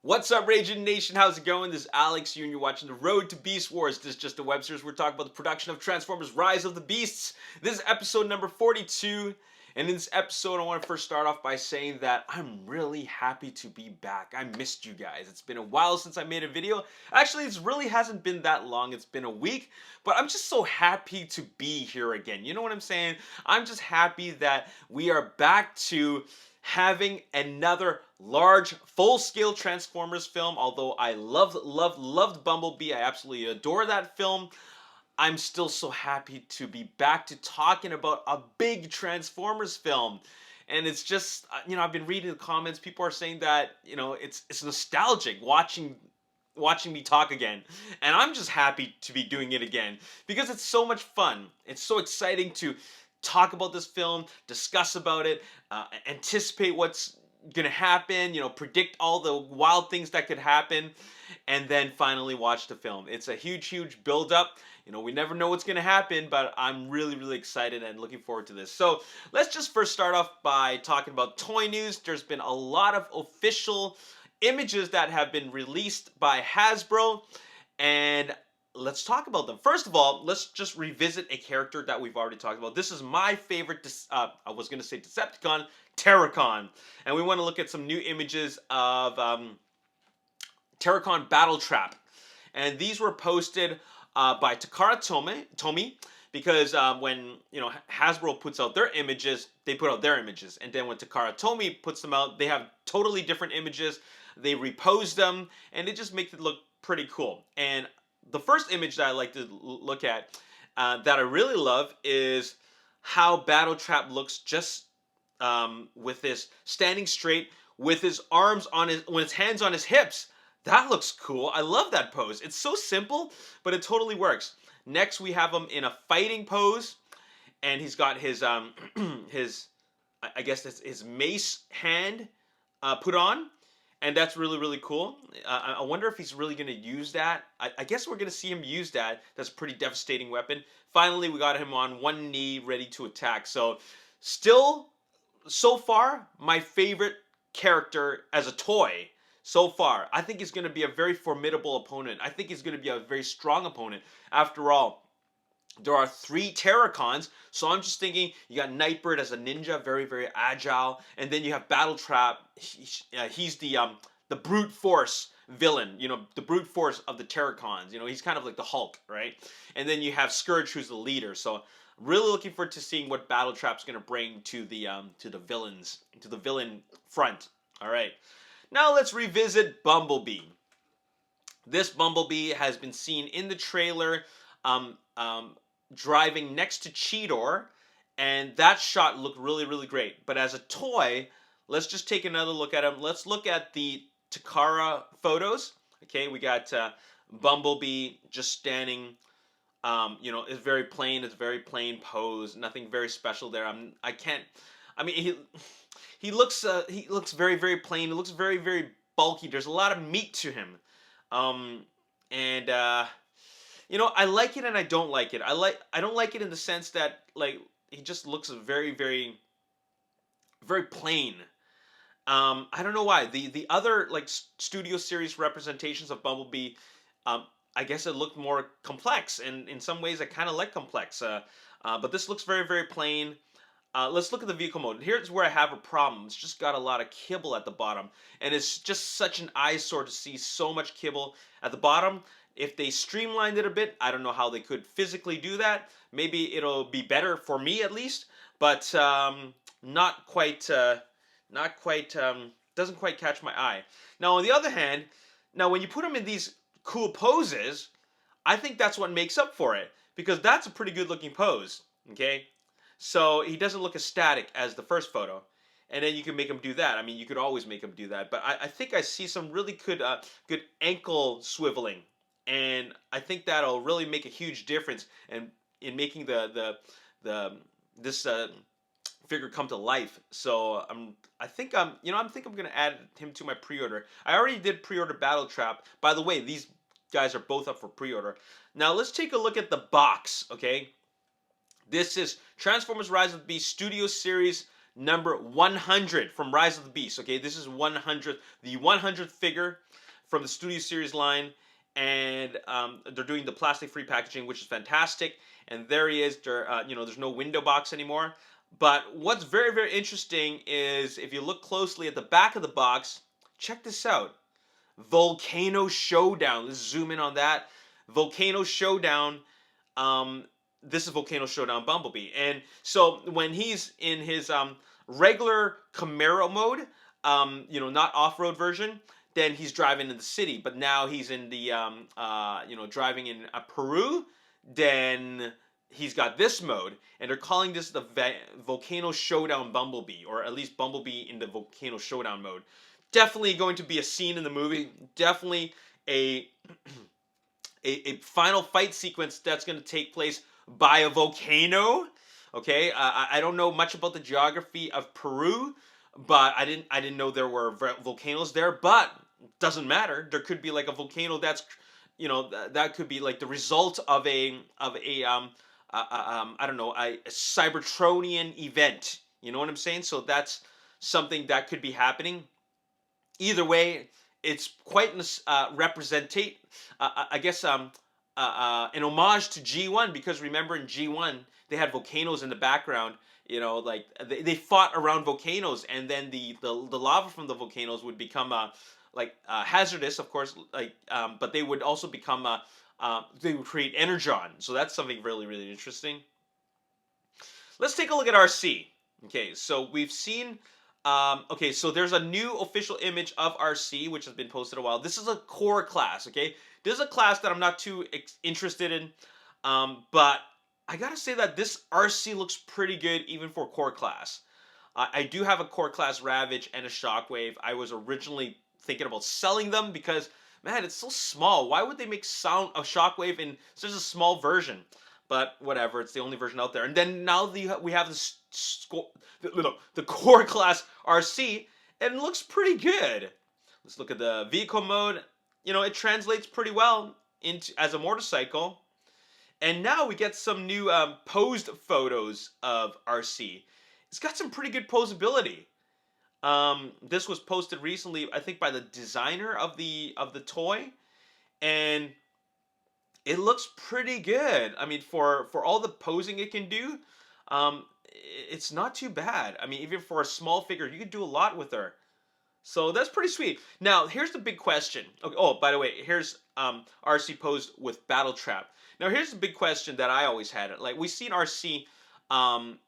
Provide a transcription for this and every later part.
What's up, Ragin Nation? How's it going? This is Alex, and you're watching The Road to Beast Wars. This is just a web series. We're talking about the production of Transformers Rise of the Beasts. This is episode number 42. And in this episode, I want to first start off by saying that I'm really happy to be back. I missed you guys. It's been a while since I made a video. Actually, it really hasn't been that long. It's been a week. But I'm just so happy to be here again. You know what I'm saying? I'm just happy that we are back to having another large full-scale Transformers film. Although I loved Bumblebee, I absolutely adore that film. I'm still so happy to be back to talking about a big Transformers film. And it's just, I've been reading the comments. People are saying that, it's nostalgic watching me talk again. And I'm just happy to be doing it again because it's so much fun. It's so exciting to talk about this film, discuss about it, anticipate what's gonna happen, predict all the wild things that could happen, and then finally watch the film. It's a huge build up. We never know what's gonna happen, but I'm really excited and looking forward to this. So let's just first start off by talking about toy news. There's been a lot of official images that have been released by Hasbro, and let's talk about them. First of all, let's just revisit a character that we've already talked about. This is my favorite, I was going to say Decepticon, Terracon. And we want to look at some new images of Terracon Battle Trap. And these were posted by Takara Tomy, because when Hasbro puts out their images, they put out their images. And then when Takara Tomy puts them out, they have totally different images. They repose them, and it just makes it look pretty cool. And the first image that I like to look at that I really love is how Battle Trap looks just with his standing straight, with his arms on his hands on his hips. That looks cool. I love that pose. It's so simple, but it totally works. Next, we have him in a fighting pose, and he's got his I guess that's his mace hand put on. And that's really cool. I wonder if he's really going to use that. I guess we're going to see him use that. That's a pretty devastating weapon. Finally, we got him on one knee, ready to attack. So, still, so far, my favorite character as a toy so far. I think he's going to be a very formidable opponent. I think he's going to be a very strong opponent. After all, there are 3 Terracons, so I'm just thinking you got Nightbird as a ninja, very agile, and then you have Battle Trap. He's the brute force villain, the brute force of the Terracons. He's kind of like the Hulk, right? And then you have Scourge, who's the leader. So really looking forward to seeing what Battle Trap's gonna bring to the villains, to the villain front. All right, now let's revisit Bumblebee. This Bumblebee has been seen in the trailer. Driving next to Cheetor, and that shot looked really great. But as a toy, let's just take another look at him. Let's look at the Takara photos. Okay, we got Bumblebee just standing. It's very plain. It's very plain pose. Nothing very special there. He looks very plain. He looks very bulky. There's a lot of meat to him. I like it and I don't like it. I don't like it in the sense that he just looks very plain. I don't know why. The other studio series representations of Bumblebee, I guess it looked more complex, and in some ways I kind of like complex. But this looks very plain. Let's look at the vehicle mode. Here's where I have a problem. It's just got a lot of kibble at the bottom, and it's just such an eyesore to see so much kibble at the bottom. If they streamlined it a bit, I don't know how they could physically do that. Maybe it'll be better for me at least, but not quite. Doesn't quite catch my eye. Now, on the other hand, when you put them in these cool poses, I think that's what makes up for it, because that's a pretty good looking pose. Okay, so he doesn't look as static as the first photo. And then you can make him do that. I mean, you could always make him do that. But I think I see some really good ankle swiveling. And I think that'll really make a huge difference in making this figure come to life. So I think I'm gonna add him to my pre-order. I already did pre-order Battle Trap. By the way, these guys are both up for pre-order. Now let's take a look at the box. Okay, this is Transformers Rise of the Beast Studio Series number 100 from Rise of the Beast. Okay, this is 100th, the 100th figure from the Studio Series line, and they're doing the plastic-free packaging, which is fantastic. And there he is. There's no window box anymore. But what's very, very interesting is if you look closely at the back of the box, check this out. Volcano Showdown. Let's zoom in on that. Volcano Showdown. This is Volcano Showdown Bumblebee. And so when he's in his regular Camaro mode, not off-road version, then he's driving in the city. But now he's in the, driving in Peru, then he's got this mode. And they're calling this the Volcano Showdown Bumblebee, or at least Bumblebee in the Volcano Showdown mode. Definitely going to be a scene in the movie. Definitely a final fight sequence that's going to take place by a volcano. Okay, I don't know much about the geography of Peru, but I didn't know there were volcanoes there. But doesn't matter. There could be like a volcano that's, that could be like the result of a Cybertronian event. You know what I'm saying? So that's something that could be happening. Either way, it's quite an an homage to G1, because remember in G1 they had volcanoes in the background. Like they fought around volcanoes, and then the lava from the volcanoes would become hazardous, of course. But they would also become they would create energon. So that's something really, really interesting. Let's take a look at RC. Okay, so we've seen. So there's a new official image of RC, which has been posted a while. This is a core class, okay? This is a class that I'm not too interested in, but I gotta say that this RC looks pretty good even for core class. I do have a core class Ravage and a Shockwave. I was originally thinking about selling them because, man, it's so small. Why would they make a Shockwave in such a small version? But whatever, it's the only version out there. And then now we have the core class RC, and it looks pretty good. Let's look at the vehicle mode. It translates pretty well as a motorcycle. And now we get some new posed photos of RC. It's got some pretty good posability. This was posted recently, I think, by the designer of the toy, and it looks pretty good. I mean, for all the posing it can do, it's not too bad. I mean, even for a small figure, you can do a lot with her. So that's pretty sweet. Now, here's the big question. Okay, oh, by the way, here's RC posed with Battle Trap. Now, here's the big question that I always had. Like, we've seen RC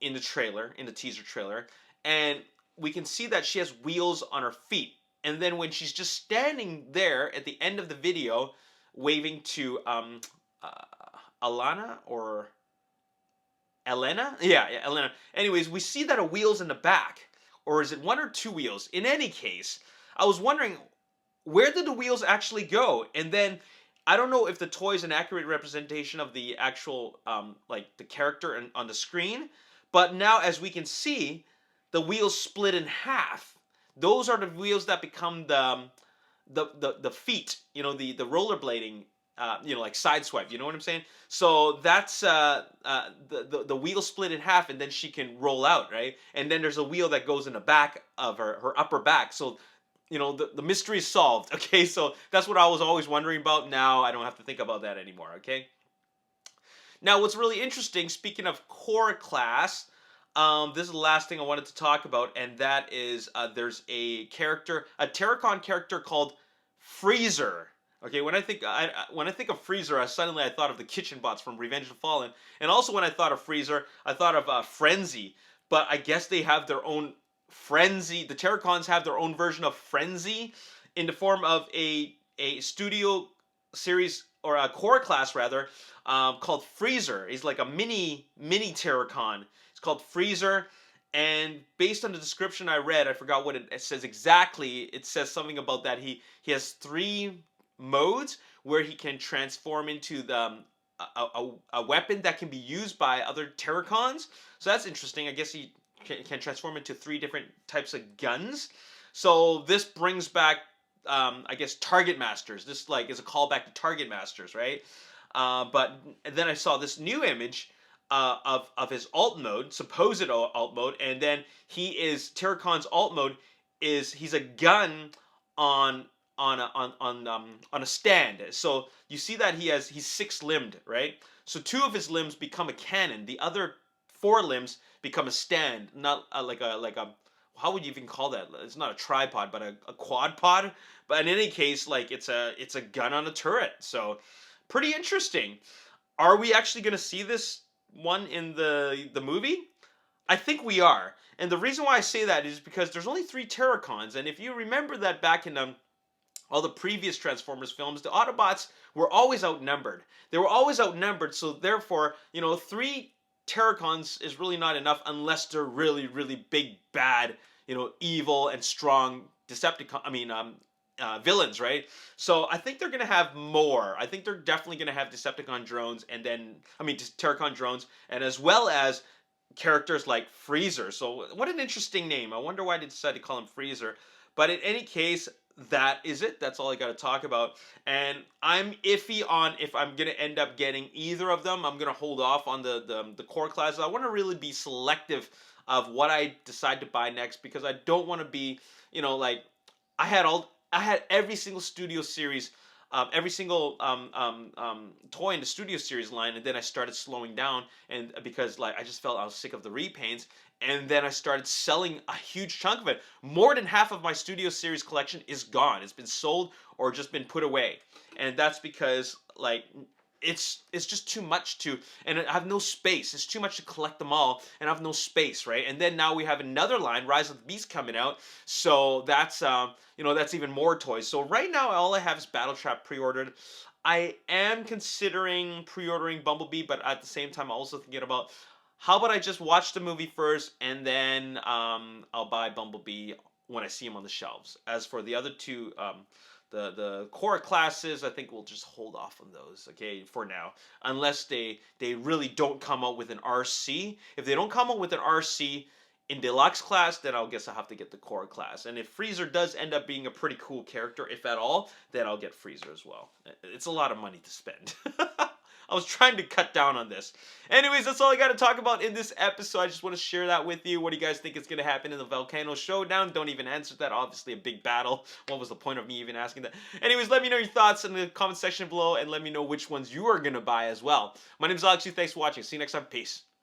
in the trailer, in the teaser trailer, and we can see that she has wheels on her feet. And then when she's just standing there at the end of the video, waving to Alana or Elena? Yeah, Elena. Anyways, we see that a wheel's in the back. Or is it one or two wheels? In any case, I was wondering, where did the wheels actually go? And then, I don't know if the toy is an accurate representation of the actual, the character on the screen. But now, as we can see, the wheels split in half. Those are the wheels that become the feet, the rollerblading, like sideswipe, you know what I'm saying? So that's the wheel split in half, and then she can roll out, right? And then there's a wheel that goes in the back of her upper back. So, the mystery is solved, okay? So that's what I was always wondering about. Now I don't have to think about that anymore, okay? Now, what's really interesting, speaking of core class, this is the last thing I wanted to talk about, and that is there's a Terracon character called Freezer. Okay, when I think of Freezer, suddenly I thought of the Kitchen Bots from Revenge of the Fallen, and also when I thought of Freezer, I thought of Frenzy. But I guess they have their own Frenzy. The Terracons have their own version of Frenzy in the form of a studio series, or a core class rather, called Freezer. He's like a mini Terracon. It's called Freezer, and based on the description I read, I forgot what it says exactly. It says something about that he has 3 modes where he can transform into a weapon that can be used by other Terracons. So that's interesting. I guess he can transform into 3 different types of guns. So this brings back, I guess, Target Masters. This is a callback to Target Masters, right? But then I saw this new image of his alt mode, supposed alt mode, and then Terracon's alt mode is he's a gun on on a stand. So you see that he's six limbed, right? So two of his limbs become a cannon. The other four limbs become a stand, not like a how would you even call that? It's not a tripod, but a quad pod. But in any case, like it's a gun on a turret. So pretty interesting. Are we actually going to see this one in the movie? I think we are. And the reason why I say that is because there's only three Terracons, and if you remember that back in all the previous Transformers films, the Autobots were always outnumbered. They were always outnumbered, so therefore, three Terracons is really not enough unless they're really, really big, bad, evil and strong Decepticon. I mean, villains, right? So I think they're gonna have more. I think they're definitely gonna have Decepticon drones, and then Terracon drones, and as well as characters like Freezer. So what an interesting name. I wonder why they decided to call him Freezer. But in any case, that is it. That's all I got to talk about. And I'm iffy on if I'm gonna end up getting either of them. I'm gonna hold off on the core classes. I want to really be selective of what I decide to buy next because I don't want to be, like I had every single Studio Series, every single toy in the Studio Series line, and then I started slowing down, and because like I just felt I was sick of the repaints, and then I started selling a huge chunk of it. More than half of my Studio Series collection is gone. It's been sold or just been put away, and that's because like it's just too much and I have no space. It's too much to collect them all, and I have no space, right? And then now we have another line, Rise of the Beast, coming out, so that's even more toys. So right now, all I have is Battletrap pre-ordered. I am considering pre-ordering Bumblebee, but at the same time, I'm also thinking about how about I just watch the movie first, and then I'll buy Bumblebee when I see him on the shelves. As for the other two, the core classes, I think we'll just hold off on those, okay, for now, unless they really don't come out with an RC. If they don't come out with an RC in deluxe class, then I'll guess I'll have to get the core class. And if Freezer does end up being a pretty cool character, if at all, then I'll get Freezer as well. It's a lot of money to spend. I was trying to cut down on this. Anyways, that's all I got to talk about in this episode. I just want to share that with you. What do you guys think is going to happen in the Volcano Showdown? Don't even answer that. Obviously, a big battle. What was the point of me even asking that? Anyways, let me know your thoughts in the comment section below, and let me know which ones you are going to buy as well. My name is Alex. Thanks for watching. See you next time. Peace.